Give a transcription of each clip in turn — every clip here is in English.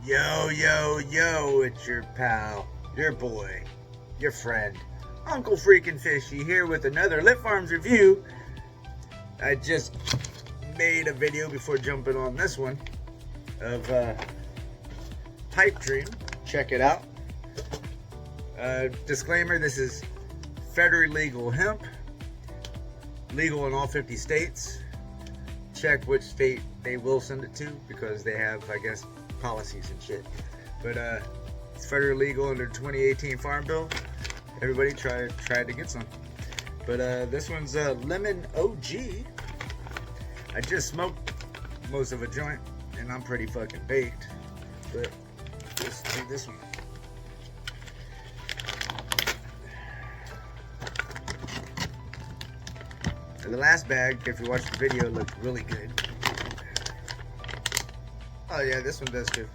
Yo, yo, yo, it's your pal, your boy, your friend, Uncle Freaking Fishy here with another Lit Farms review. I just made a video before jumping on this one of Pipe Dream. Check it out. Disclaimer, this is federally legal hemp, legal in all 50 states. Check which state they will send it to because they have, I guess, policies and shit. But it's federally legal under 2018 Farm Bill. Everybody try to get some. But this one's Lemon OG. I just smoked most of a joint and I'm pretty fucking baked. But let's do this one. The last bag, if you watched the video, looked really good. Oh yeah, this one does too.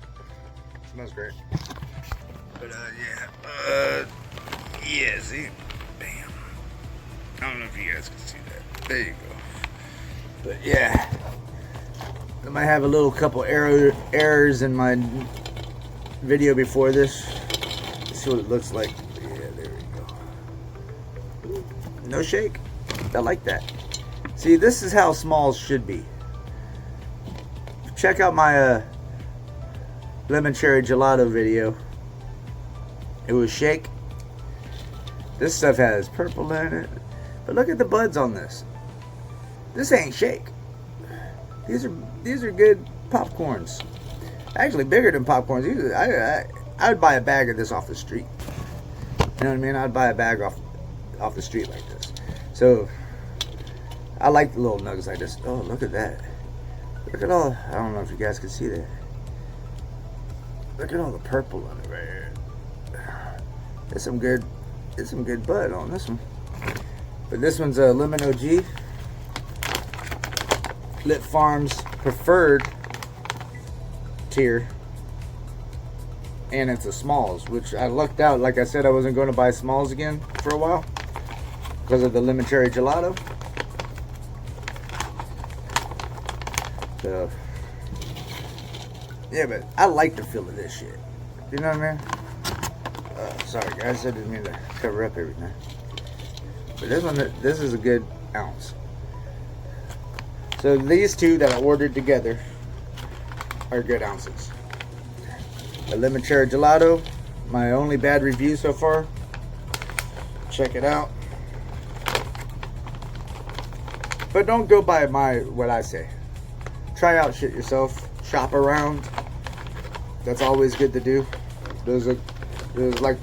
Smells great. But yeah, see, bam. I don't know if you guys can see that. There you go. But yeah, I might have a little couple errors in my video before this. Let's see what it looks like. Yeah, there we go. No shake. I like that. See, this is how smalls should be. Check out my lemon cherry gelato video. It was shake. This stuff has purple in it. But look at the buds on this. This ain't shake. These are good popcorns. Actually bigger than popcorns. I would buy a bag of this off the street. You know what I mean? I'd buy a bag off the street like this. So I like the little nuggets like this. Oh, look at that. Look at all, I don't know if you guys can see that. Look at all the purple on it right here. There's some good bud on this one. But this one's a Lemon OG. Lit Farms preferred tier. And it's a smalls, which I lucked out. Like I said, I wasn't going to buy smalls again for a while because of the lemon cherry gelato. So, yeah, but I like the feel of this shit. You know what I mean? Sorry guys, I didn't mean to cover up everything. But this is a good ounce. So these two that I ordered together are good ounces. The lemon cherry gelato, my only bad review so far. Check it out. But don't go by what I say. Try out shit yourself. Shop around. That's always good to do. There's like,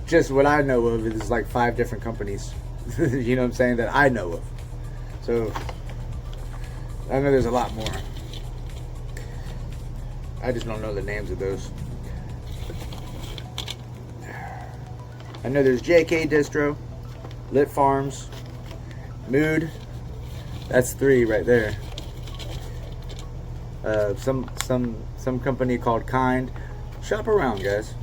just what I know of is like 5 different companies. You know what I'm saying, that I know of. So I know there's a lot more. I just don't know the names of those. I know there's JK Distro, Lit Farms, Mood. That's 3 right there. Some company called Kind. Shop around, guys.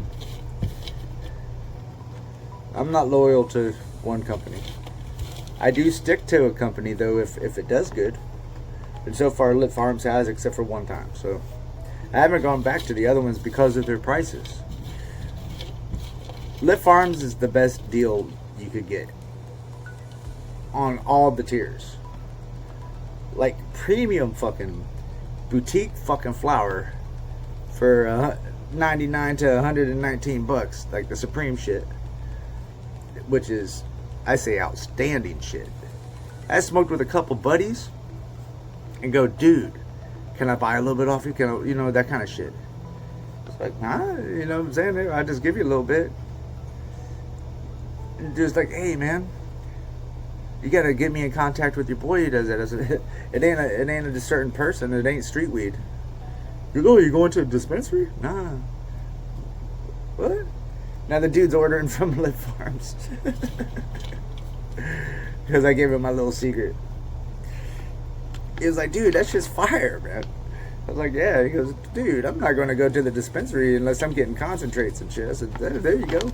I'm not loyal to one company. I do stick to a company though if it does good. And so far Lit Farms has, except for one time. So I haven't gone back to the other ones because of their prices. Lit Farms is the best deal you could get on all the tiers. Like premium fucking boutique fucking flour for 99 to 119 bucks, like the Supreme shit, which is, I say, outstanding shit. I smoked with a couple buddies and go, dude, can I buy a little bit off you? Can I, you know, that kind of shit. It's like, nah, you know what I'm saying? I just give you a little bit. And just like, hey man, you gotta get me in contact with your boy who does that. I said, it ain't a certain person. It ain't street weed. You going to a dispensary? Nah. What? Now the dude's ordering from Lit Farms because I gave him my little secret. He was like, dude, that's just fire, man. I was like, yeah. He goes, dude, I'm not going to go to the dispensary unless I'm getting concentrates and shit. I said, there you go.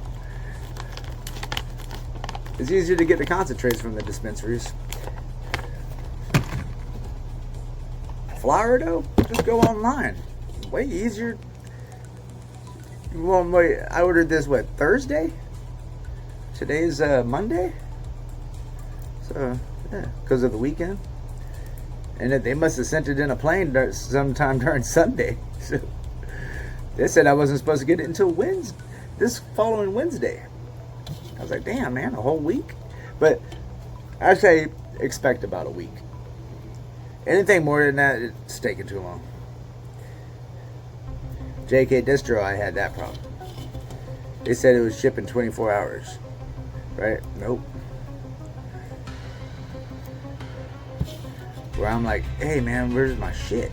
It's easier to get the concentrates from the dispensaries. Flour though, just go online. Way easier. Well, wait, I ordered this, what, Thursday? Today's Monday? So, yeah, because of the weekend. And they must have sent it in a plane sometime during Sunday. So, they said I wasn't supposed to get it until Wednesday, this following Wednesday. I was like, damn, man, a whole week? But I say expect about a week. Anything more than that, it's taking too long. JK Distro, I had that problem. They said it was shipping 24 hours. Right? Nope. Where I'm like, hey man, where's my shit?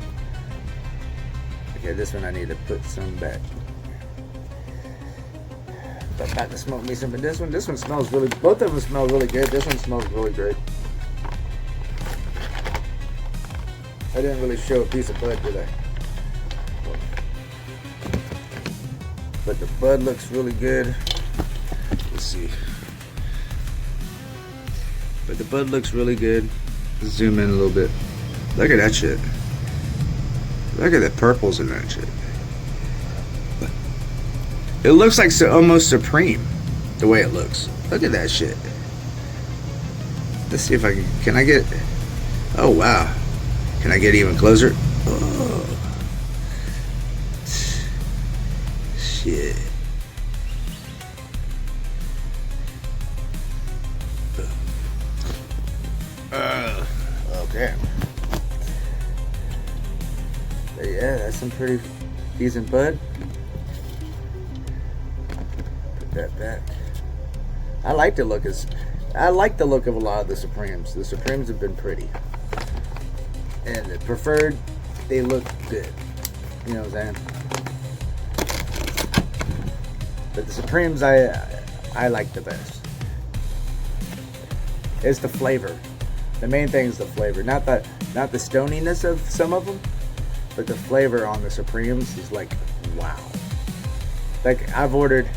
Okay, this one I need to put some back. I'm about to smoke me some of this one. This one smells really, both of them smell really good. This one smells really good. I didn't really show a piece of bud, did I? But the bud looks really good. Let's see. But the bud looks really good. Let's zoom in a little bit. Look at that shit. Look at the purples in that shit. It looks like almost Supreme, the way it looks. Look at that shit. Let's see if I can I get, oh wow. Can I get even closer? Oh. Shit. Okay. But yeah, that's some pretty decent bud. Put that back. I like the look of a lot of the Supremes. The Supremes have been pretty. And the preferred, they look good. You know what I'm saying? But the Supremes I like the best. It's the flavor. The main thing is the flavor. Not the stoniness of some of them, but the flavor on the Supremes is like, wow. Like I've ordered,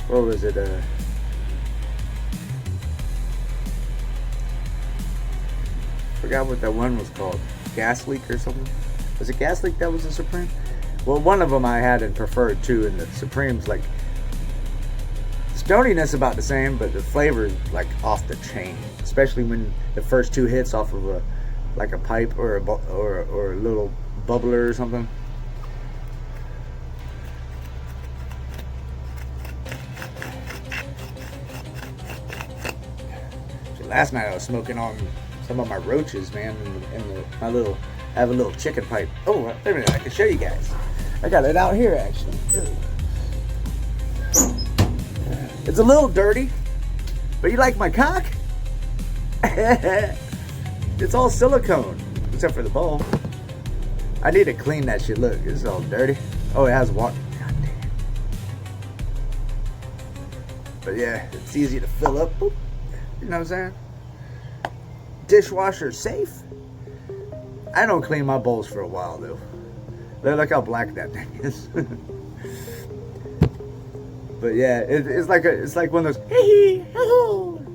what was it? Forgot what that one was called. Gas Leak or something. Was it Gas Leak that was a Supreme? Well, one of them I had in preferred too, and the Supreme's like, stoniness about the same, but the flavor is like off the chain. Especially when the first two hits off of a pipe or a little bubbler or something. So last night I was smoking on some of my roaches, man, and I have a little chicken pipe. Oh, wait a minute, I can show you guys. I got it out here actually. It's a little dirty, but you like my cock? It's all silicone, except for the bowl. I need to clean that shit. Look, it's all dirty. Oh, it has water. God damn. But yeah, it's easy to fill up. Boop. You know what I'm saying? Dishwasher safe. I don't clean my bowls for a while though. Look how black that thing is. But yeah, it's like one of those hee hee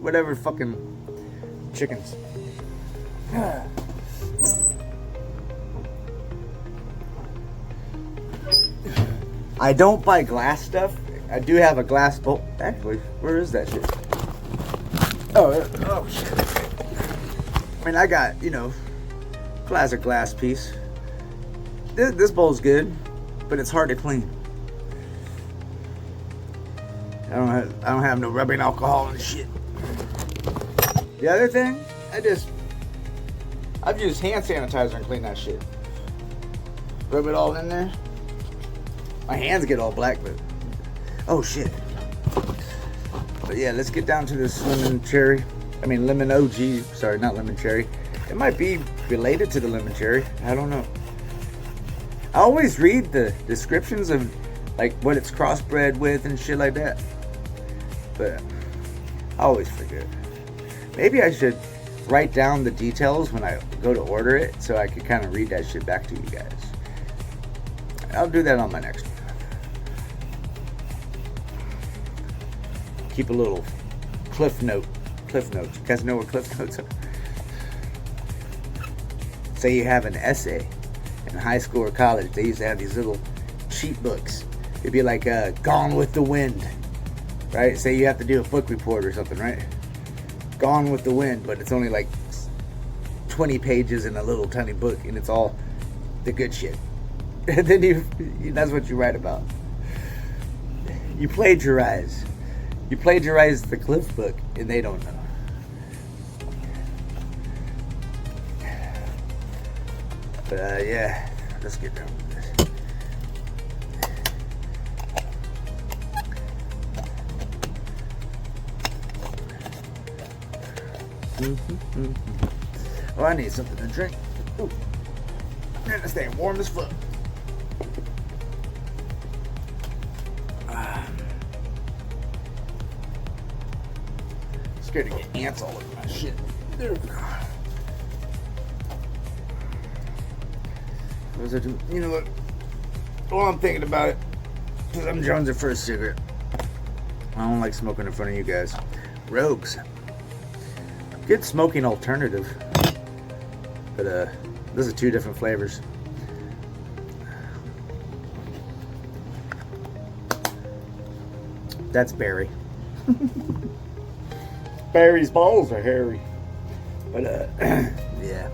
whatever fucking chickens. I don't buy glass stuff. I do have a glass bowl. Actually, where is that shit? Oh shit. I mean, I got, classic glass piece. This bowl's good, but it's hard to clean. I don't have no rubbing alcohol and shit. The other thing, I've used hand sanitizer and clean that shit. Rub it all in there. My hands get all black, but oh shit. But yeah, let's get down to this lemon OG. Sorry, not lemon cherry. It might be related to the lemon cherry. I don't know. I always read the descriptions of like what it's crossbred with and shit like that. But I always forget. Maybe I should write down the details when I go to order it so I can kind of read that shit back to you guys. I'll do that on my next one. Keep a little cliff notes. You guys know what cliff notes are? Say you have an essay in high school or college. They used to have these little cheat books It'd be like Gone with the Wind, right? Say you have to do a book report or something, right? Gone with the Wind, but it's only like 20 pages in a little tiny book, and it's all the good shit. And then that's what you write about. You plagiarize. You plagiarize the Cliff book, and they don't know. But yeah, let's get down with this. Oh, I need something to drink. Ooh. Man, this thing warm as fuck. Scared to get ants all over my shit. There we go. What was I doing? You know what? While I'm thinking about it, because I'm jonesing for a cigarette. I don't like smoking in front of you guys. Rogues. Good smoking alternative. But those are two different flavors. That's berry. Barry's balls are hairy. But yeah.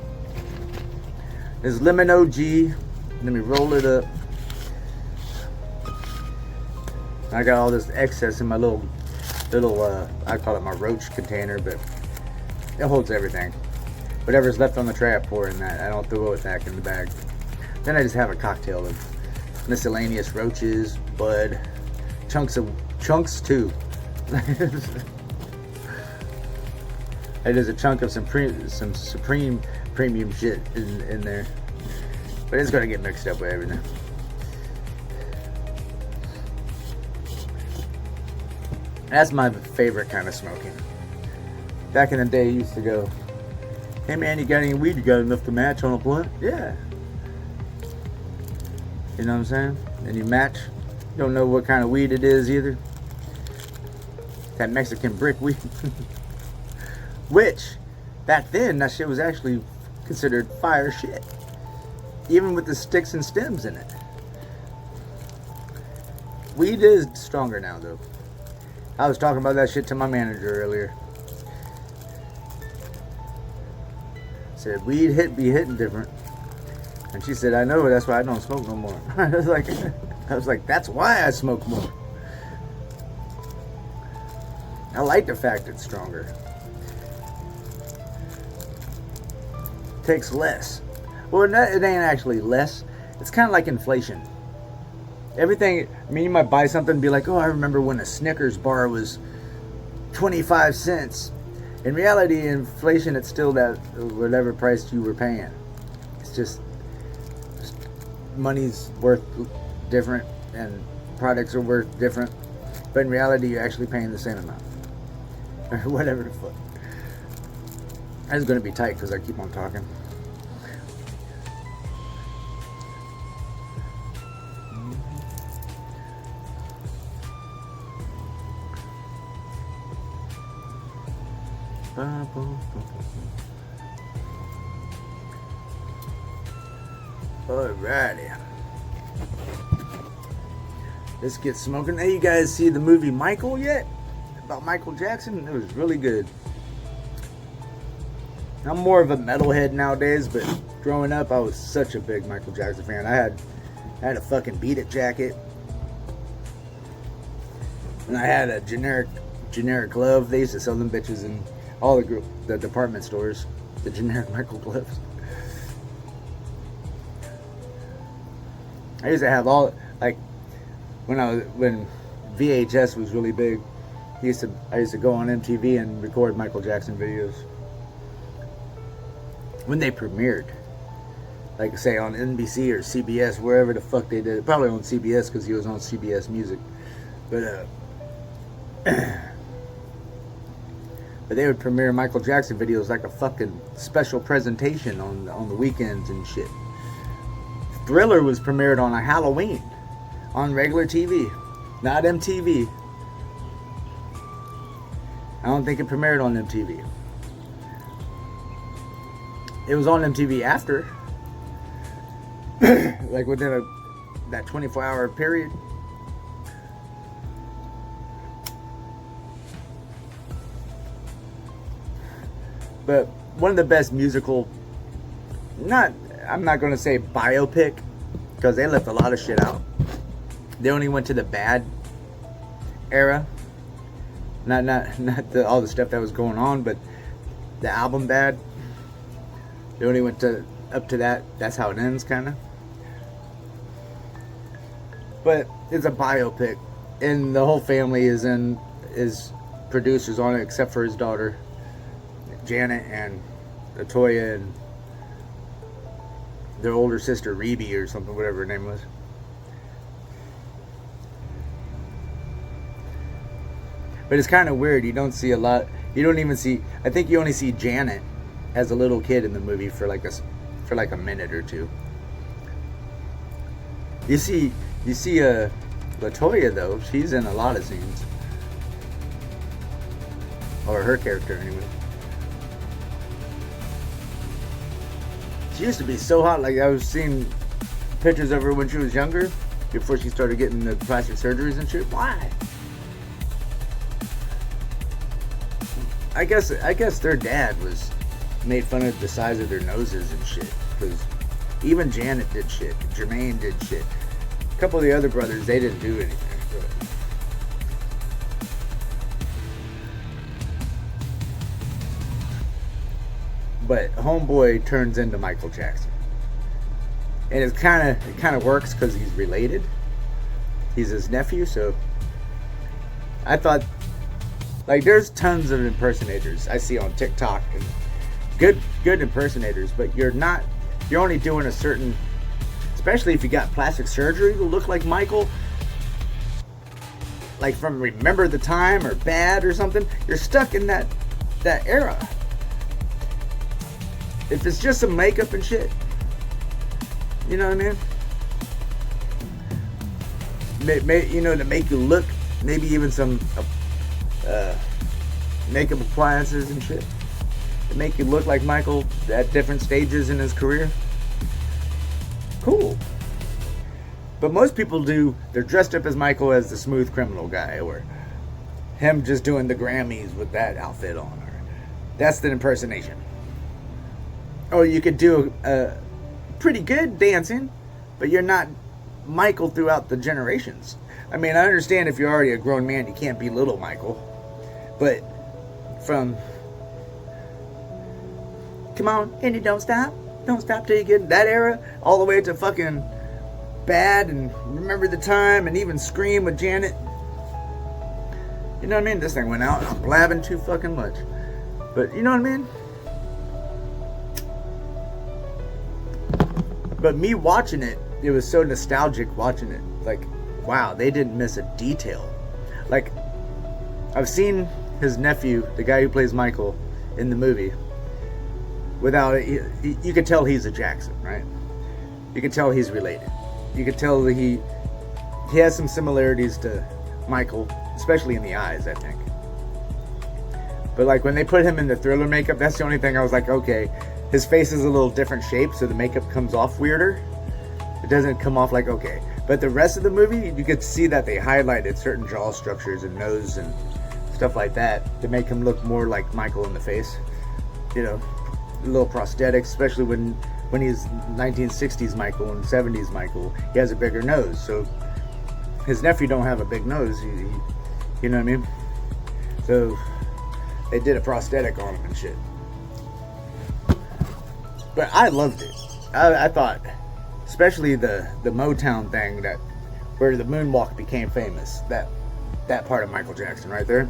There's lemon OG. Let me roll it up. I got all this excess in my little I call it my roach container, but it holds everything. Whatever's left on the tray, I pour in that. I don't throw it back in the bag. Then I just have a cocktail of miscellaneous roaches, bud, chunks too. And there's a chunk of some supreme premium shit in there, but it's gonna get mixed up with everything. That's my favorite kind of smoking. Back in the day, you used to go, "Hey man, you got any weed? You got enough to match on a blunt?" Yeah. You know what I'm saying? And you match. You don't know what kind of weed it is either. That Mexican brick weed. Which, back then, that shit was actually considered fire shit. Even with the sticks and stems in it. Weed is stronger now, though. I was talking about that shit to my manager earlier. Said, weed be hitting different. And she said, I know, that's why I don't smoke no more. I was like, that's why I smoke more. I like the fact it's stronger. Takes less. Well, it ain't actually less. It's kind of like inflation. Everything, I mean, you might buy something and be like, oh, I remember when a Snickers bar was 25 cents. In reality, inflation, it's still that whatever price you were paying. It's just money's worth different and products are worth different. But in reality, you're actually paying the same amount. Or whatever the fuck. That's going to be tight because I keep on talking. Alrighty. Let's get smoking. Hey, you guys see the movie Michael yet? About Michael Jackson? It was really good. I'm more of a metalhead nowadays, but growing up, I was such a big Michael Jackson fan. I had a fucking Beat It jacket. And I had a generic glove. They used to sell them bitches in all the department stores. The generic Michael gloves. I used to have all, like, when VHS was really big, I used to go on MTV and record Michael Jackson videos. When they premiered, like say on NBC or CBS, wherever the fuck they did it, probably on CBS because he was on CBS Music, but they would premiere Michael Jackson videos like a fucking special presentation on the weekends and shit. Thriller was premiered on a Halloween on regular TV, not MTV. I don't think it premiered on MTV. It was on MTV after, like within that 24-hour period. But one of the best musical, I'm not going to say biopic, because they left a lot of shit out. They only went to the bad era. Not all the stuff that was going on, but the album Bad. They only went up to that. That's how it ends, kind of. But it's a biopic, and the whole family is producers on it, except for his daughter, Janet, and Latoya, and their older sister, Rebe, or something, whatever her name was. But it's kind of weird. You don't see a lot. You don't even see. I think you only see Janet as a little kid in the movie for like a minute or two. You see Latoya though. She's in a lot of scenes, or her character anyway. She used to be so hot. Like, I was seeing pictures of her when she was younger, before she started getting the plastic surgeries and shit. Why? I guess their dad was made fun of the size of their noses and shit. Because even Janet did shit. Jermaine did shit. A couple of the other brothers, they didn't do anything. But Homeboy turns into Michael Jackson, and it kind of works because he's related. He's his nephew, so I thought, like, there's tons of impersonators I see on TikTok, and good impersonators, but you're only doing a certain, especially if you got plastic surgery to look like Michael, like from Remember the Time or Bad or something. You're stuck in that era. If it's just some makeup and shit, you know what I mean? You know, to make you look, maybe even some makeup appliances and shit, to make you look like Michael at different stages in his career. Cool. But most people they're dressed up as Michael as the smooth criminal guy, or him just doing the Grammys with that outfit on, or that's the impersonation. Or you could do pretty good dancing, but you're not Michael throughout the generations. I mean, I understand if you're already a grown man, you can't be little Michael. But from Come On, and you don't stop till you get that era, all the way to fucking Bad and Remember the Time and even Scream with Janet. You know what I mean? This thing went out. I'm blabbing too fucking much. But you know what I mean? But me watching it, it was so nostalgic watching it. Like, wow, they didn't miss a detail. Like, I've seen his nephew, the guy who plays Michael in the movie, without it, you could tell he's a Jackson, right? You could tell he's related. You could tell that he has some similarities to Michael, especially in the eyes, I think. But like when they put him in the Thriller makeup, that's the only thing I was like, okay, his face is a little different shape, so the makeup comes off weirder. It doesn't come off like, okay. But the rest of the movie, you could see that they highlighted certain jaw structures and nose and stuff like that to make him look more like Michael in the face. You know, a little prosthetics, especially when he's 1960s Michael and 70s Michael, he has a bigger nose. So his nephew don't have a big nose. You know what I mean? So they did a prosthetic on him and shit. But I loved it. I thought, especially the Motown thing, that where the moonwalk became famous, that part of Michael Jackson right there,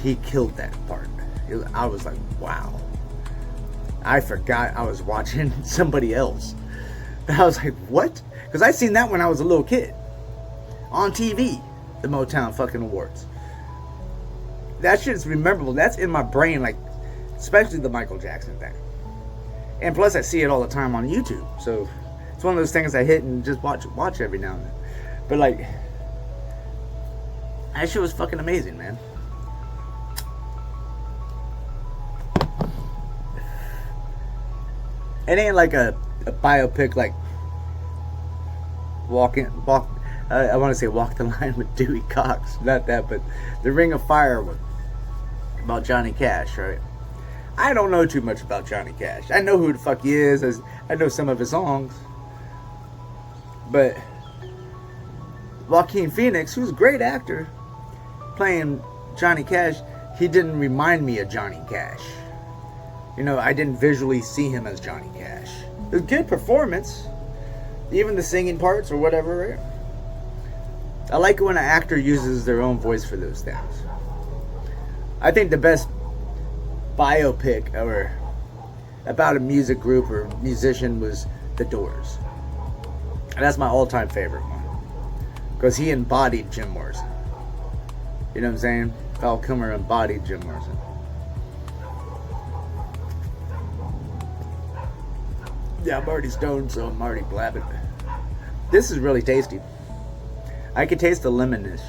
he killed that part. I was like, wow. I forgot I was watching somebody else. And I was like, what? Because I seen that when I was a little kid on TV, the Motown fucking awards. That shit's memorable. That's in my brain, like, especially the Michael Jackson thing. And plus, I see it all the time on YouTube. So it's one of those things I hit and just watch every now and then. But like, that shit was fucking amazing, man. It ain't like a biopic like I want to say Walk the Line with Dewey Cox. Not that, but The Ring of Fire about Johnny Cash, right? I don't know too much about Johnny Cash. I know who the fuck he is. I know some of his songs. But Joaquin Phoenix, who's a great actor, playing Johnny Cash, he didn't remind me of Johnny Cash. You know, I didn't visually see him as Johnny Cash. It was a good performance. Even the singing parts or whatever, right? I like it when an actor uses their own voice for those things. I think the best biopic or about a music group or musician was The Doors. And that's my all-time favorite one. Because he embodied Jim Morrison. You know what I'm saying? Val Kilmer embodied Jim Morrison. Yeah, I'm already stoned, so I'm already blabbing. This is really tasty. I could taste the lemonish,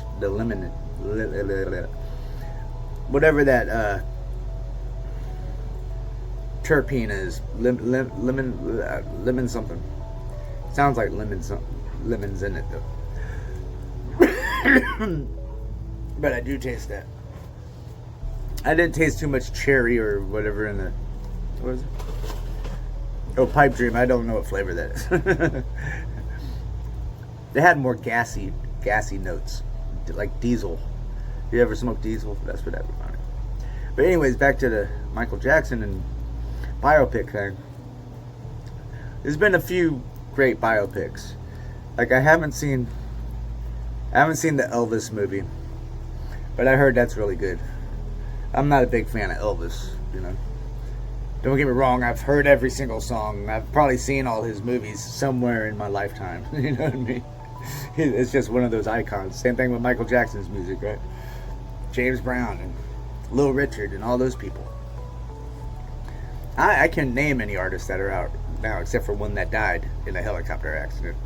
whatever that terpene is. Lemon something. Sounds like lemons in it though. But I do taste that. I didn't taste too much cherry or whatever in the, what is it? Oh, Pipe Dream. I don't know what flavor that is. They had more gassy notes, like diesel. You ever smoke diesel? That's what that reminded me. But anyways, back to the Michael Jackson and biopic thing. There's been a few great biopics. Like I haven't seen the Elvis movie, but I heard that's really good. I'm not a big fan of Elvis, you know. Don't get me wrong, I've heard every single song. I've probably seen all his movies somewhere in my lifetime. You know what I mean? It's just one of those icons. Same thing with Michael Jackson's music, right? James Brown and Little Richard and all those people. I can't name any artists that are out now except for one that died in a helicopter accident.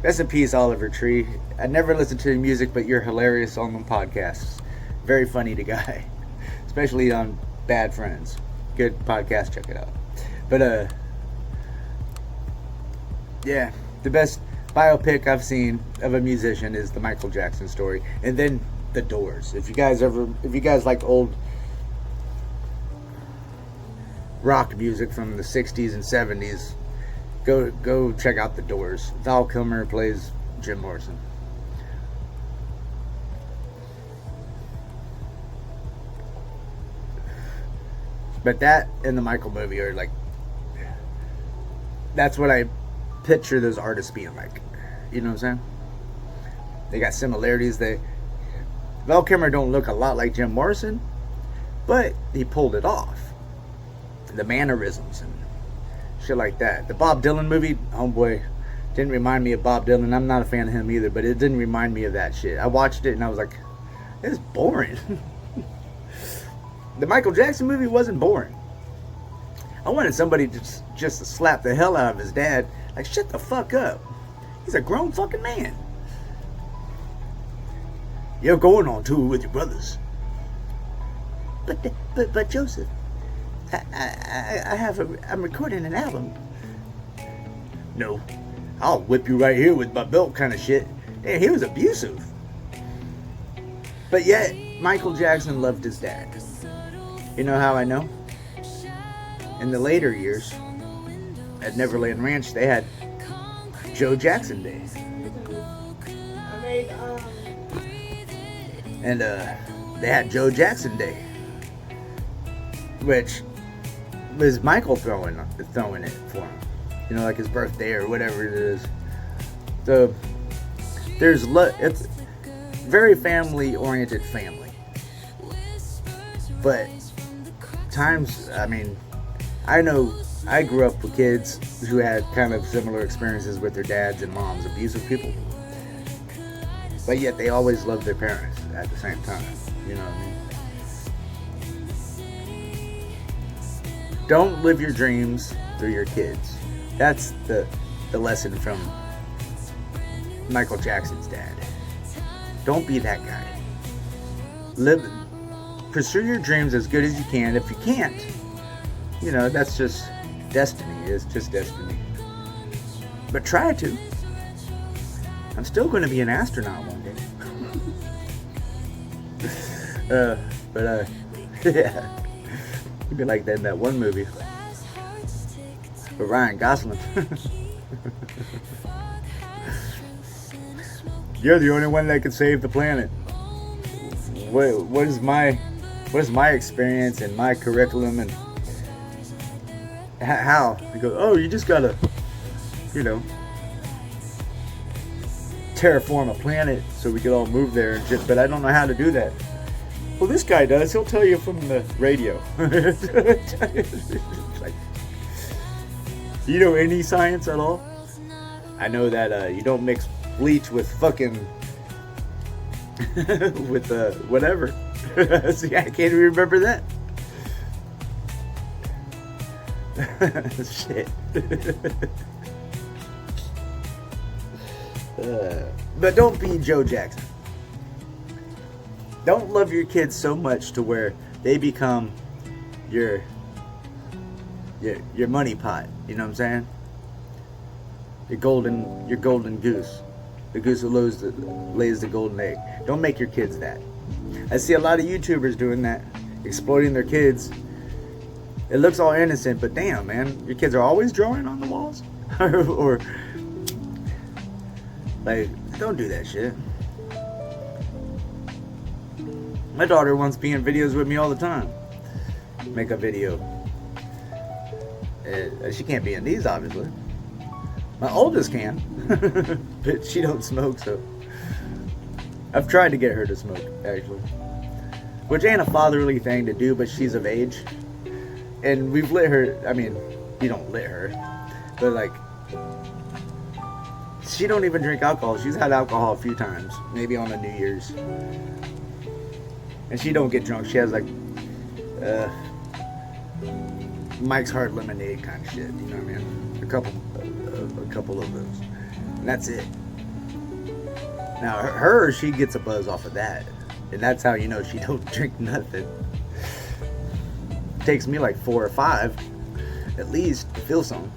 Rest in peace, Oliver Tree. I never listened to your music, but you're hilarious on the podcasts. Very funny to guy. Especially on Bad Friends. Good podcast, check it out. But yeah, the best biopic I've seen of a musician is the Michael Jackson story, and then The Doors. If you guys like old rock music from the 60s and 70s, go check out The Doors. Val Kilmer plays Jim Morrison. But that and the Michael movie are like, that's what I picture those artists being like. You know what I'm saying? They got similarities. Val Kilmer don't look a lot like Jim Morrison, but he pulled it off. The mannerisms and shit like that. The Bob Dylan movie, homeboy, didn't remind me of Bob Dylan. I'm not a fan of him either, but it didn't remind me of that shit. I watched it and I was like, this is boring. The Michael Jackson movie wasn't boring. I wanted somebody just to slap the hell out of his dad. Like, shut the fuck up. He's a grown fucking man. You're going on tour with your brothers. But Joseph, I'm recording an album. No, I'll whip you right here with my belt kind of shit. Damn, he was abusive. But yet, Michael Jackson loved his dad. You know how I know? In the later years, at Neverland Ranch, they had Joe Jackson Day. And they had Joe Jackson Day, which was Michael throwing it for him. You know, like his birthday or whatever it is. So it's very family-oriented family. But times, I mean, I know I grew up with kids who had kind of similar experiences with their dads and moms, abusive people. But yet they always loved their parents at the same time. You know what I mean? Don't live your dreams through your kids. That's the lesson from Michael Jackson's dad. Don't be that guy. Pursue your dreams as good as you can. If you can't, you know, that's just destiny. It's just destiny. But try to. I'm still going to be an astronaut one day. Yeah. He'd be like that in that one movie with Ryan Gosling. You're the only one that can save the planet. What is my experience and my curriculum and how? He goes, oh, you just gotta, terraform a planet so we could all move there and shit, but I don't know how to do that. Well, this guy does. He'll tell you from the radio. Like, you know any science at all? I know that you don't mix bleach with fucking with whatever. See, I can't even remember that. Shit. But don't be Joe Jackson. Don't love your kids so much to where they become your money pot. You know what I'm saying? Your golden goose. The goose who lays the golden egg. Don't make your kids that. I see a lot of YouTubers doing that, exploiting their kids. It looks all innocent, but damn, man, your kids are always drawing on the walls, or like, don't do that shit. My daughter wants to be in videos with me all the time. Make a video. She can't be in these, obviously. My oldest can, but she don't smoke, so I've tried to get her to smoke, actually, which ain't a fatherly thing to do, but she's of age, and we've let her. I mean, you don't let her, but like, she don't even drink alcohol. She's had alcohol a few times, maybe on a New Year's, and she don't get drunk. She has like Mike's Hard Lemonade kind of shit, you know what I mean? A couple of those, and that's it. Now she gets a buzz off of that, and that's how you know she don't drink nothing. It takes me like 4 or 5 at least to feel something.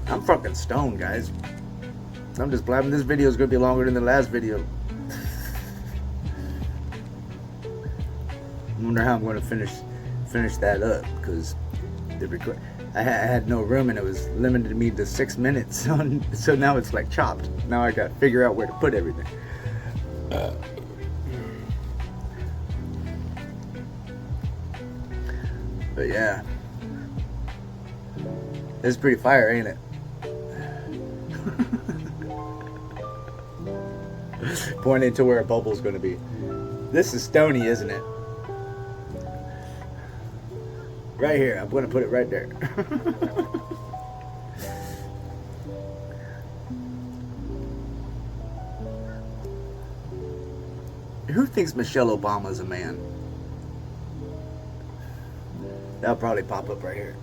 I'm fucking stoned, guys. I'm just blabbing. This video is gonna be longer than the last video. I wonder how I'm gonna finish that up, because I had no room and it was limited me to 6 minutes, so now it's like chopped. Now I gotta figure out where to put everything. But yeah, it's pretty fire, ain't it? Pointing to where a bubble's gonna be. This is stony, isn't it? Right here. I'm going to put it right there. Who thinks Michelle Obama's a man? That'll probably pop up right here.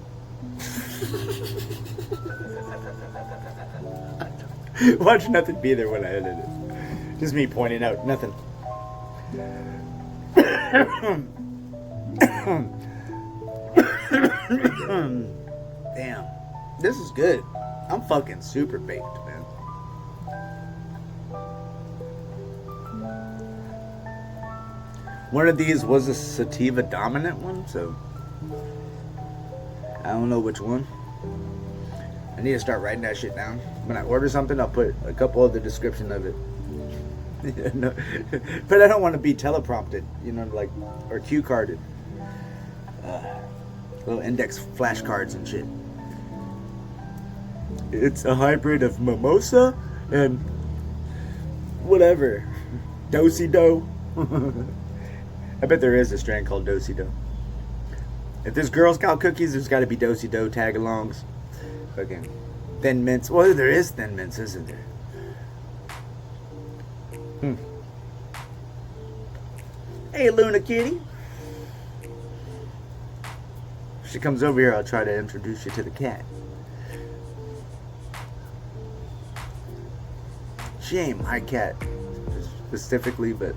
Watch nothing be there when I edit it. Just me pointing out nothing. Damn, this is good. I'm fucking super baked, man. One of these was a sativa dominant one, so I don't know which one. I need to start writing that shit down. When I order something, I'll put a couple of the description of it. No, but I don't want to be teleprompted, like, or cue carded. Little index flashcards and shit. It's a hybrid of mimosa and whatever. Do-si-do. I bet there is a strain called do-si-do. If there's Girl Scout cookies, there's got to be do-si-do tag-alongs. Fucking Thin Mints. Well, there is Thin Mints, isn't there? Hey, Luna Kitty. If she comes over here, I'll try to introduce you to the cat. She ain't my cat specifically, but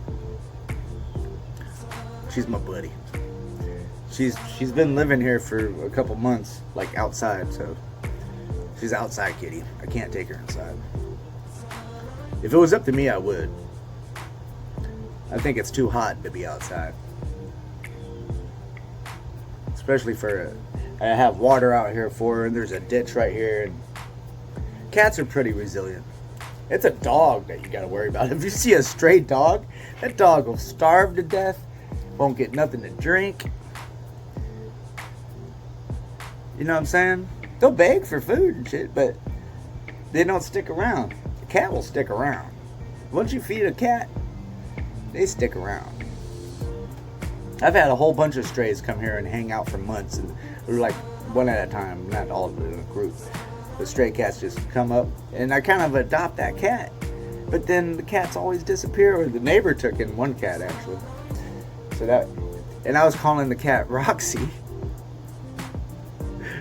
she's my buddy. She's been living here for a couple months, like outside, so she's outside kitty. I can't take her inside. If it was up to me, I would. I think it's too hot to be outside. especially for I have water out here for her, and there's a ditch right here. And cats are pretty resilient. It's a dog that you got to worry about. If you see a stray dog, that dog will starve to death, won't get nothing to drink. You know what I'm saying? They'll beg for food and shit, but they don't stick around. A cat will stick around. Once you feed a cat, they stick around. I've had a whole bunch of strays come here and hang out for months, and they're like one at a time, not all of them in a group. The stray cats just come up, and I kind of adopt that cat. But then the cats always disappear. The neighbor took in one cat, actually. So that, and I was calling the cat Roxy.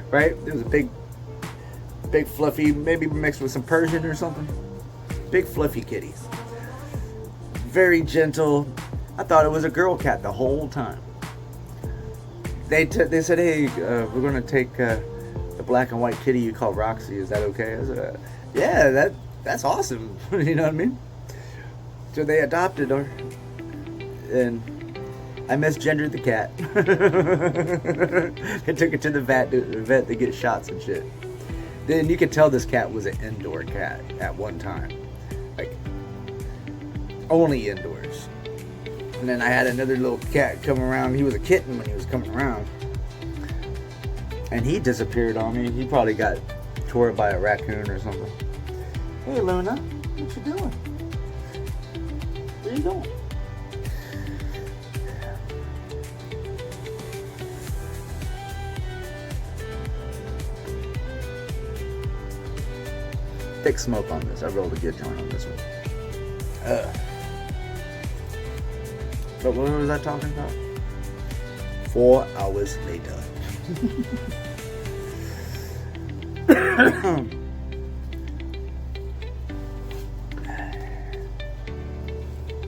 Right? It was a big fluffy, maybe mixed with some Persian or something. Big fluffy kitties. Very gentle. I thought it was a girl cat the whole time. They said, hey, we're going to take the black and white kitty you call Roxy. Is that okay? I said, yeah, that's awesome. You know what I mean? So they adopted her. And I misgendered the cat. I took it to the vet to get shots and shit. Then you could tell this cat was an indoor cat at one time. Like, only indoors. And then I had another little cat come around. He was a kitten when he was coming around. And he disappeared on me. He probably got tore by a raccoon or something. Hey, Luna, what you doing? Where you going? Thick smoke on this. I rolled a good joint on this one. But what was I talking about? 4 hours later.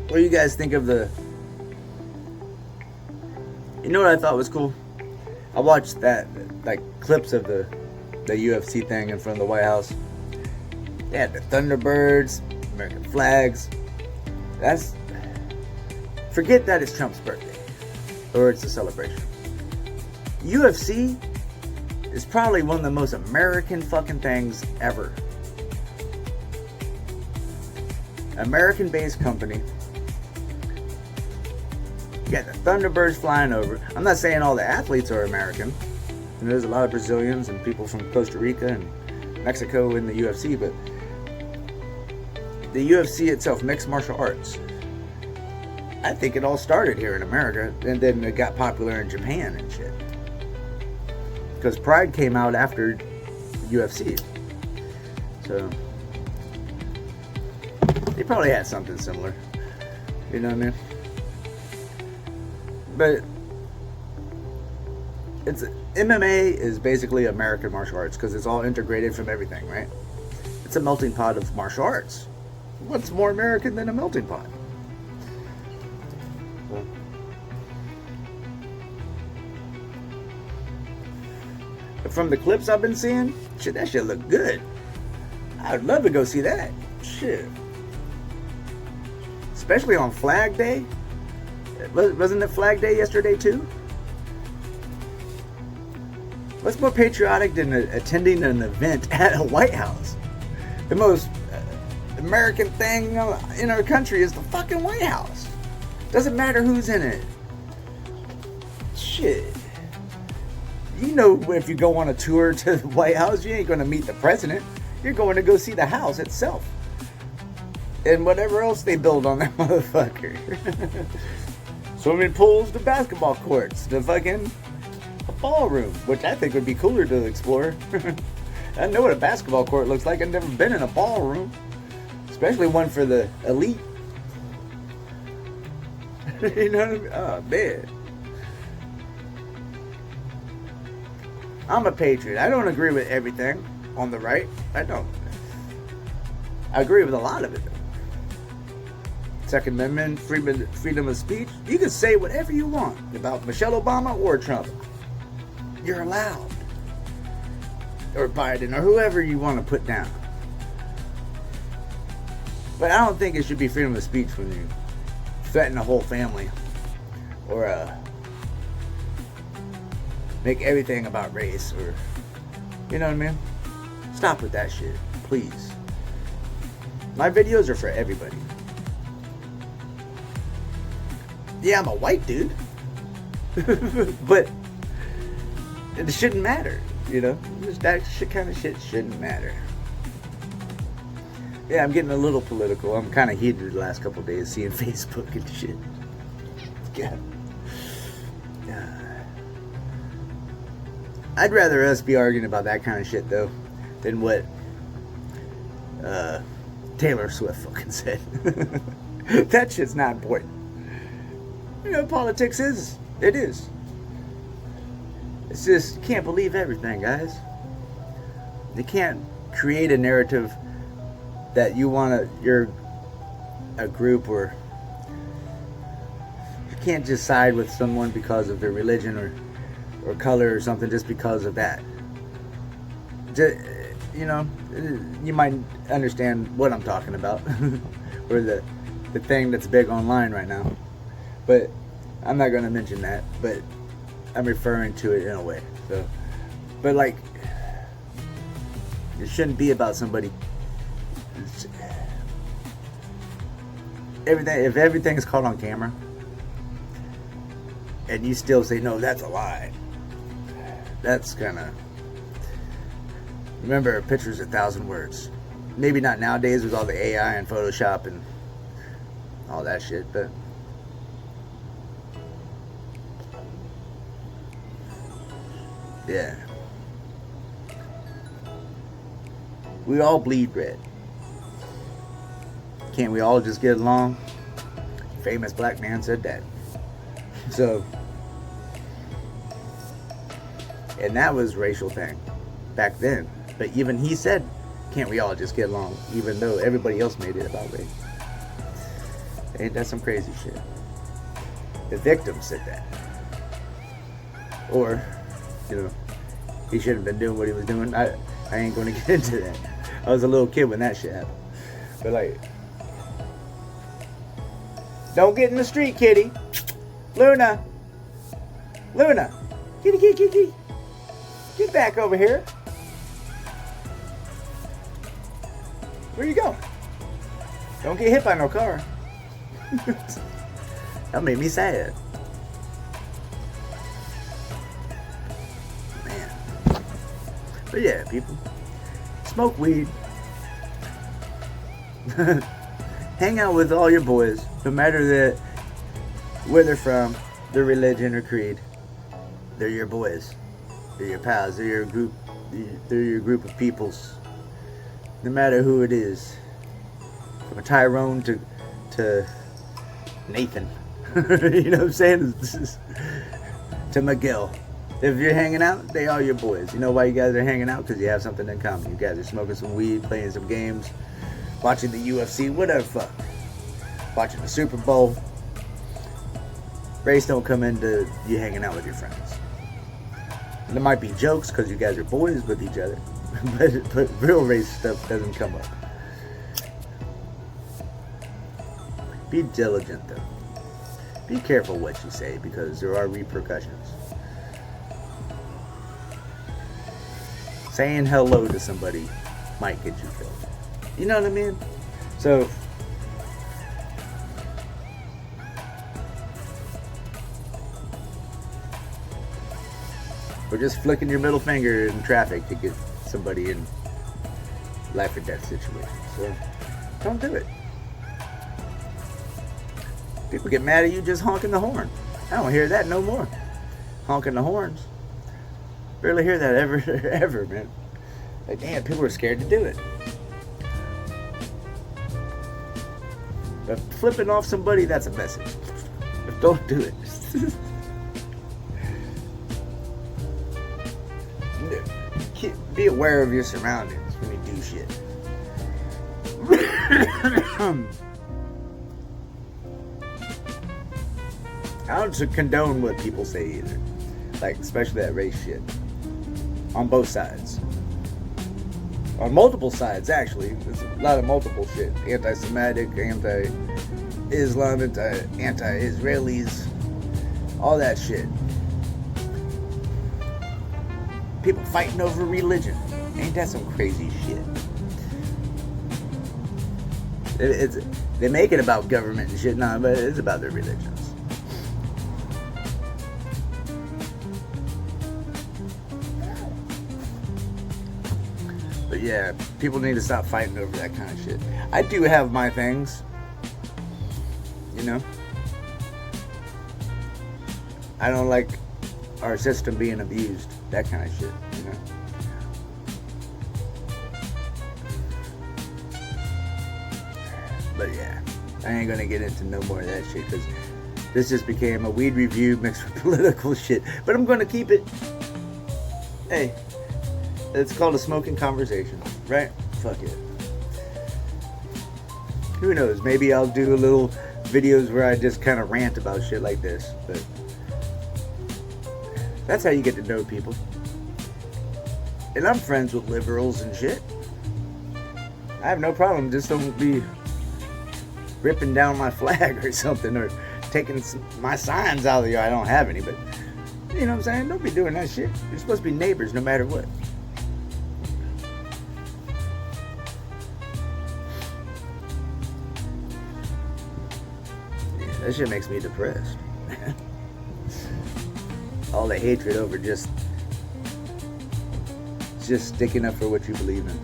What do you guys think of the... You know what I thought was cool? I watched that, like, clips of the UFC thing in front of the White House. They had the Thunderbirds, American flags. That's... Forget that it's Trump's birthday. Or it's a celebration. UFC is probably one of the most American fucking things ever. American-based company. You got the Thunderbirds flying over. I'm not saying all the athletes are American. And there's a lot of Brazilians and people from Costa Rica and Mexico in the UFC, but the UFC itself, mixed martial arts, I think it all started here in America, and then it got popular in Japan and shit. Because Pride came out after UFC. So, they probably had something similar. You know what I mean? But, MMA is basically American martial arts, because it's all integrated from everything, right? It's a melting pot of martial arts. What's more American than a melting pot? From the clips I've been seeing, shit, that shit look good. I'd love to go see that. Shit. Especially on Flag Day. Wasn't it Flag Day yesterday too? What's more patriotic than attending an event at a White House? The most American thing in our country is the fucking White House. Doesn't matter who's in it. Shit. You know, if you go on a tour to the White House, you ain't going to meet the president. You're going to go see the house itself. And whatever else they build on that motherfucker. Swimming pools, the basketball courts, the fucking ballroom, which I think would be cooler to explore. I know what a basketball court looks like. I've never been in a ballroom. Especially one for the elite. You know what I mean? Oh, man. I'm a patriot. I don't agree with everything on the right. I don't. I agree with a lot of it, though. Second Amendment, freedom of speech. You can say whatever you want about Michelle Obama or Trump. You're allowed. Or Biden, or whoever you want to put down. But I don't think it should be freedom of speech when you threaten a whole family. Or make everything about race, or you know what I mean? Stop with that shit, please. My videos are for everybody. Yeah, I'm a white dude. But it shouldn't matter, you know? That kind of shit shouldn't matter. Yeah, I'm getting a little political. I'm kind of heated the last couple of days seeing Facebook and shit. Yeah. I'd rather us be arguing about that kind of shit, though, than what Taylor Swift fucking said. That shit's not important. You know, politics is. It is. It's just, you can't believe everything, guys. You can't create a narrative that you want you're a group, or you can't just side with someone because of their religion or color or something just because of that. You know, you might understand what I'm talking about, or the thing that's big online right now. But I'm not going to mention that, but I'm referring to it in a way. So, but like, it shouldn't be about somebody. If everything is caught on camera, and you still say no, that's a lie. That's kind of. Remember, a picture's 1,000 words. Maybe not nowadays with all the AI and Photoshop and all that shit, but. Yeah. We all bleed red. Can't we all just get along? Famous black man said that. So, and that was a racial thing back then. But even he said, can't we all just get along? Even though everybody else made it about race. Ain't that some crazy shit? The victim said that. Or, you know, he shouldn't have been doing what he was doing. I ain't going to get into that. I was a little kid when that shit happened. But like, don't get in the street, kitty. Luna. Kitty. Get back over here. Where you going? Don't get hit by no car. That made me sad. Man. But yeah, people. Smoke weed. Hang out with all your boys, no matter where they're from, their religion or creed. They're your boys. They're your pals. They're your group. They're your group of peoples. No matter who it is, from Tyrone to Nathan. You know what I'm saying? To Miguel. If you're hanging out, they are your boys. You know why you guys are hanging out? Because you have something in common. You guys are smoking some weed, playing some games, watching the UFC, whatever fuck. Watching the Super Bowl. Race don't come into you hanging out with your friends. And there might be jokes because you guys are boys with each other. but real race stuff doesn't come up. Be diligent though. Be careful what you say because there are repercussions. Saying hello to somebody might get you killed. You know what I mean? So, or just flicking your middle finger in traffic to get somebody in life or death situation. So, don't do it. People get mad at you just honking the horn. I don't hear that no more. Honking the horns. Barely hear that ever, man. Like, damn, people are scared to do it. But flipping off somebody, that's a message. But don't do it. Be aware of your surroundings when you do shit. I don't condone what people say either. Like, especially that race shit. On both sides. On multiple sides, actually. There's a lot of multiple shit. Anti-Semitic, anti-Islam, anti-Israelis. All that shit. People fighting over religion. Ain't that some crazy shit? They make it about government and shit, nah, but it's about their religions. But yeah, people need to stop fighting over that kind of shit. I do have my things, you know. I don't like our system being abused, that kind of shit, you know. But yeah, I ain't gonna get into no more of that shit because this just became a weed review mixed with political shit. But I'm gonna keep it. Hey, it's called a smoking conversation, right? Fuck it. Who knows? Maybe I'll do a little videos where I just kind of rant about shit like this. But that's how you get to know people. And I'm friends with liberals and shit. I have no problem. Just don't be ripping down my flag or something, or taking my signs out of the yard. I don't have any, but you know what I'm saying? Don't be doing that shit. You're supposed to be neighbors no matter what. Yeah, that shit makes me depressed. All the hatred over just sticking up for what you believe in.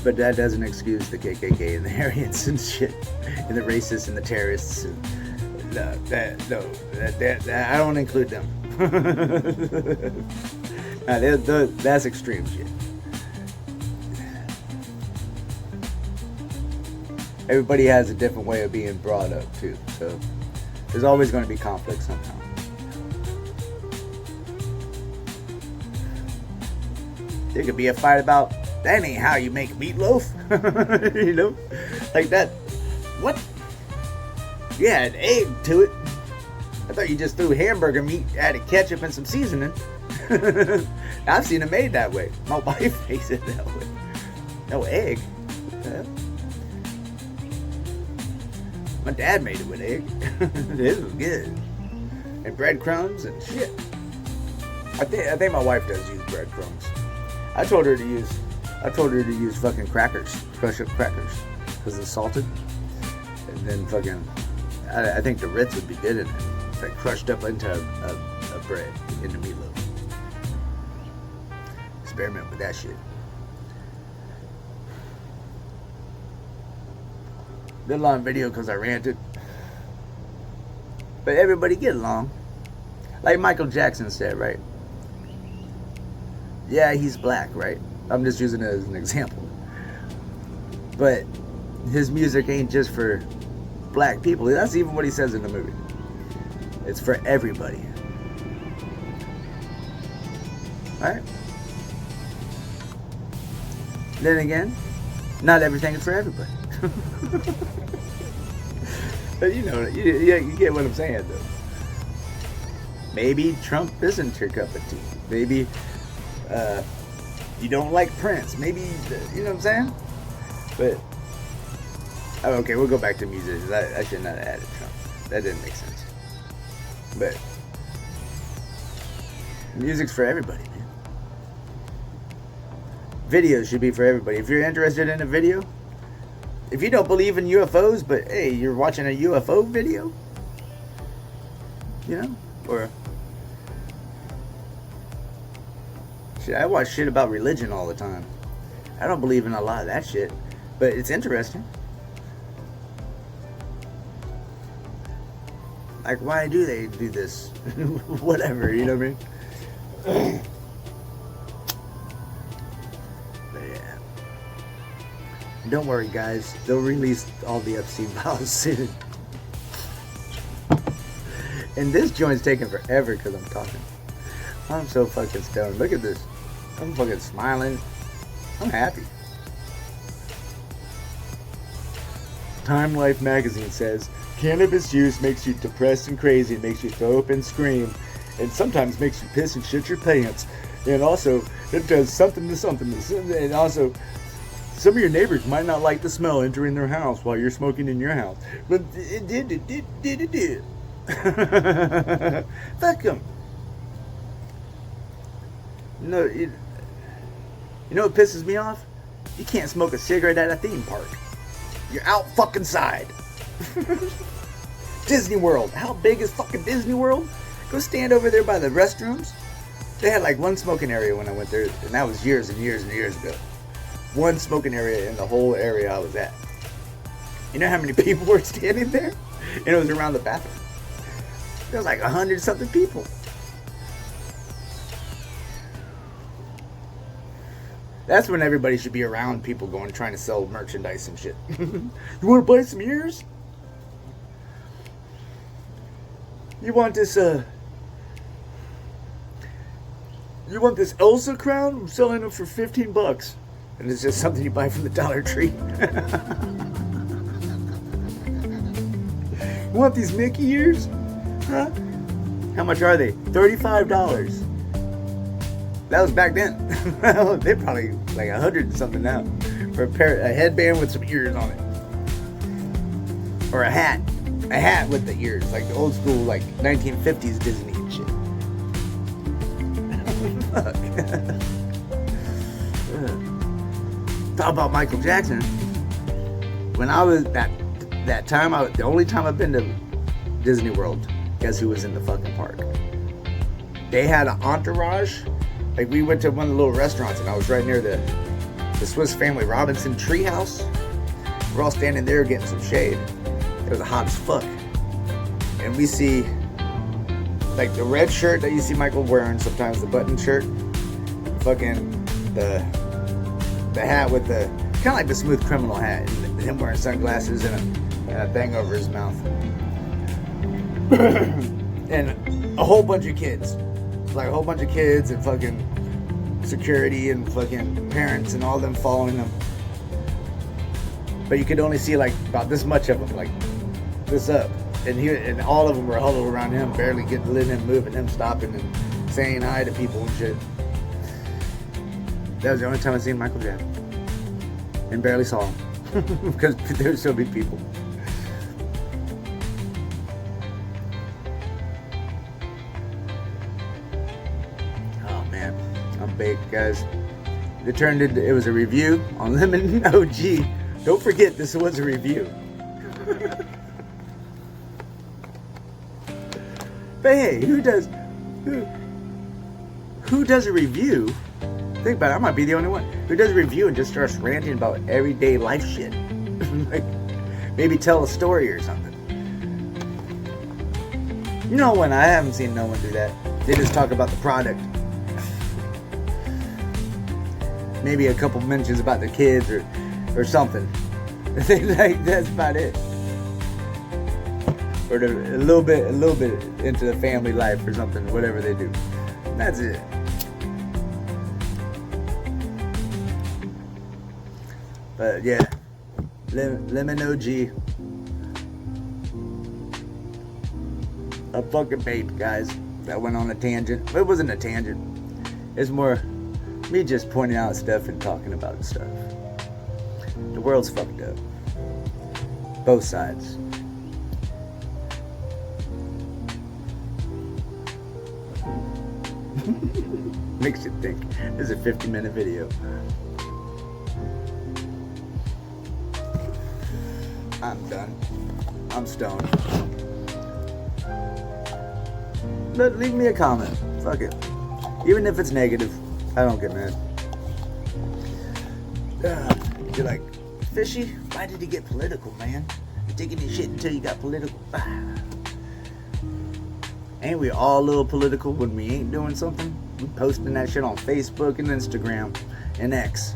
But that doesn't excuse the KKK and the Aryans and shit, and the racists and the terrorists. And I don't include them. That's extreme shit. Everybody has a different way of being brought up too, so there's always going to be conflict somehow. There could be a fight about, that ain't how you make meatloaf. You know? Like that. What? You add egg to it. I thought you just threw hamburger meat, added ketchup and some seasoning. I've seen it made that way. My wife makes it that way. No egg. My dad made it with egg. It was good. And breadcrumbs and shit. I think my wife does use breadcrumbs. I told her to use fucking crackers, crush up crackers, because it's salted. And then fucking, I think the Ritz would be good in it. It's like crushed up into a bread, into meatloaf. Experiment with that shit. Been a long video because I ranted. But everybody get along. Like Michael Jackson said, right? Yeah, he's black, right? I'm just using it as an example. But his music ain't just for black people. That's even what he says in the movie. It's for everybody. Right? Then again, not everything is for everybody. But you know, you get what I'm saying, though. Maybe Trump isn't your cup of tea. Maybe you don't like Prince. Maybe, you know what I'm saying? But, okay, we'll go back to musicians. I should not have added Trump. That didn't make sense. But music's for everybody, man. Videos should be for everybody. If you're interested in a video, if you don't believe in UFOs, but hey, you're watching a UFO video, you know, or shit, I watch shit about religion all the time. I don't believe in a lot of that shit, but it's interesting. Like, why do they do this? Whatever, you know what I mean? But yeah. Don't worry, guys. They'll release all the Epstein files soon. And this joint's taking forever because I'm talking. I'm so fucking stoned. Look at this. I'm fucking smiling. I'm happy. Time Life magazine says, cannabis use makes you depressed and crazy, makes you throw up and scream, and sometimes makes you piss and shit your pants. And also, it does something to something. And also, some of your neighbors might not like the smell entering their house while you're smoking in your house. But it did. Fuck them. No, you know what pisses me off? You can't smoke a cigarette at a theme park. You're out fucking side. Disney World. How big is fucking Disney World? Go stand over there by the restrooms. They had like one smoking area when I went there, and that was years and years and years ago. One smoking area in the whole area I was at. You know how many people were standing there? And it was around the bathroom. There was like 100-something people. That's when everybody should be around people going trying to sell merchandise and shit. You want to buy some ears? You want this you want this Elsa crown? I'm selling it for $15. And it's just something you buy from the Dollar Tree. You want these Mickey ears? Huh? How much are they? $35. That was back then. They're probably like 100 and something now. For a headband with some ears on it. Or a hat. A hat with the ears. Like the old school, like 1950s Disney and shit. Fuck. Talk about Michael Jackson. When I was that time, the only time I've been to Disney World, guess who was in the fucking park? They had an entourage. Like we went to one of the little restaurants, and I was right near the Swiss Family Robinson treehouse. We're all standing there getting some shade. It was hot as fuck, and we see like the red shirt that you see Michael wearing, sometimes the button shirt, fucking the hat with the kind of like the Smooth Criminal hat, and him wearing sunglasses and a thing over his mouth, and a whole bunch of kids, like a whole bunch of kids and fucking security and fucking parents and all them following them. But you could only see like about this much of them, like this up, and all of them were huddled around him, barely letting him move and him stopping and saying hi to people and shit. That was the only time I seen Michael Jackson, and barely saw him because there were so many people. Oh man, I'm baked, guys. It was a review on Lemon OG. Don't forget, this was a review. But hey, who does a review? Think about it, I might be the only one who does a review and just starts ranting about everyday life shit. Like, maybe tell a story or something. You know when I haven't seen no one do that. They just talk about the product. Maybe a couple mentions about their kids or something. Like, that's about it. Or a little bit into the family life or something, whatever they do. That's it. But yeah, Lemon OG. A fucking bait, guys. That went on a tangent. It wasn't a tangent. It's more me just pointing out stuff and talking about stuff. The world's fucked up. Both sides. Makes you think. This is a 50-minute video. I'm done. I'm stoned. But leave me a comment. Fuck it. Even if it's negative, I don't get mad. You're like, Fishy, why did he get political, man? You're taking this shit until you got political. Ain't we all a little political when we ain't doing something? We posting that shit on Facebook and Instagram and X.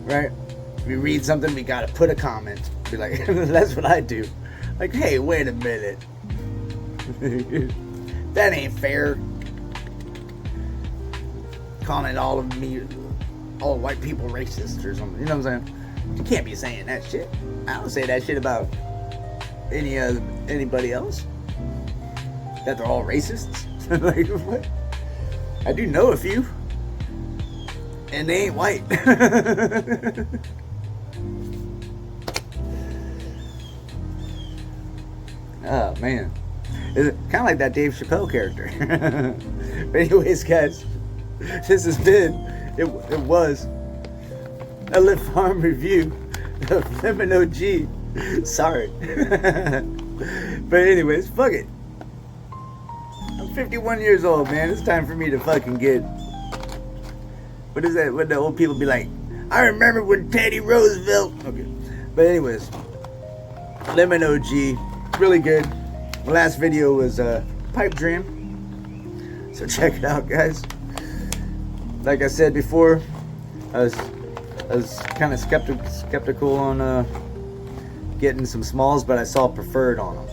Right? If we read something, we gotta put a comment. Be like, that's what I do. Like, hey, wait a minute. That ain't fair. Calling all white people racist or something. You know what I'm saying? You can't be saying that shit. I don't say that shit about anybody else. That they're all racists. Like, what? I do know a few. And they ain't white. Oh man, it's kind of like that Dave Chappelle character. But anyways, guys, this has been it was a Lit Farm review of Lemon OG. Sorry. But anyways, fuck it. I'm 51 years old, man. It's time for me to fucking get. What is that? What the old people be like? I remember when Teddy Roosevelt. Okay. But anyways, Lemon OG, really good. The last video was Pipe Dream. So check it out, guys. Like I said before, I was kind of skeptical on getting some smalls, but I saw preferred on them,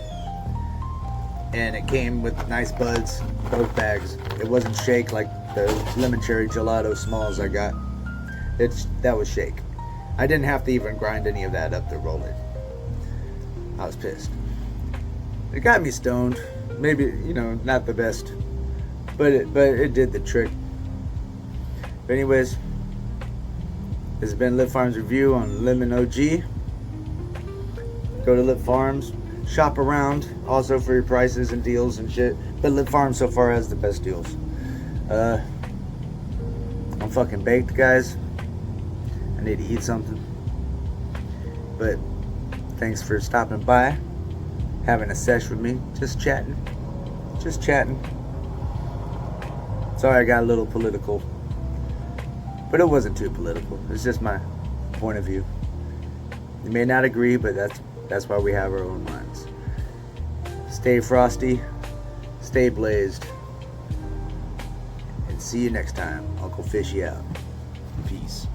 and it came with nice buds, both bags. It wasn't shake like the lemon cherry gelato smalls I got. That was shake. I didn't have to even grind any of that up to roll it. I was pissed. It got me stoned. Maybe, you know, not the best, but it did the trick. But anyways, this has been Lit Farms review on Lemon OG. Go to Lit Farms, shop around also for your prices and deals and shit. But Lit Farms so far has the best deals. I'm fucking baked, guys. I need to eat something. But thanks for stopping by, having a sesh with me, just chatting. Sorry I got a little political, but it wasn't too political. It's just my point of view. You may not agree, but that's why we have our own minds. Stay frosty, stay blazed, and see you next time. Uncle Fishy out. Peace.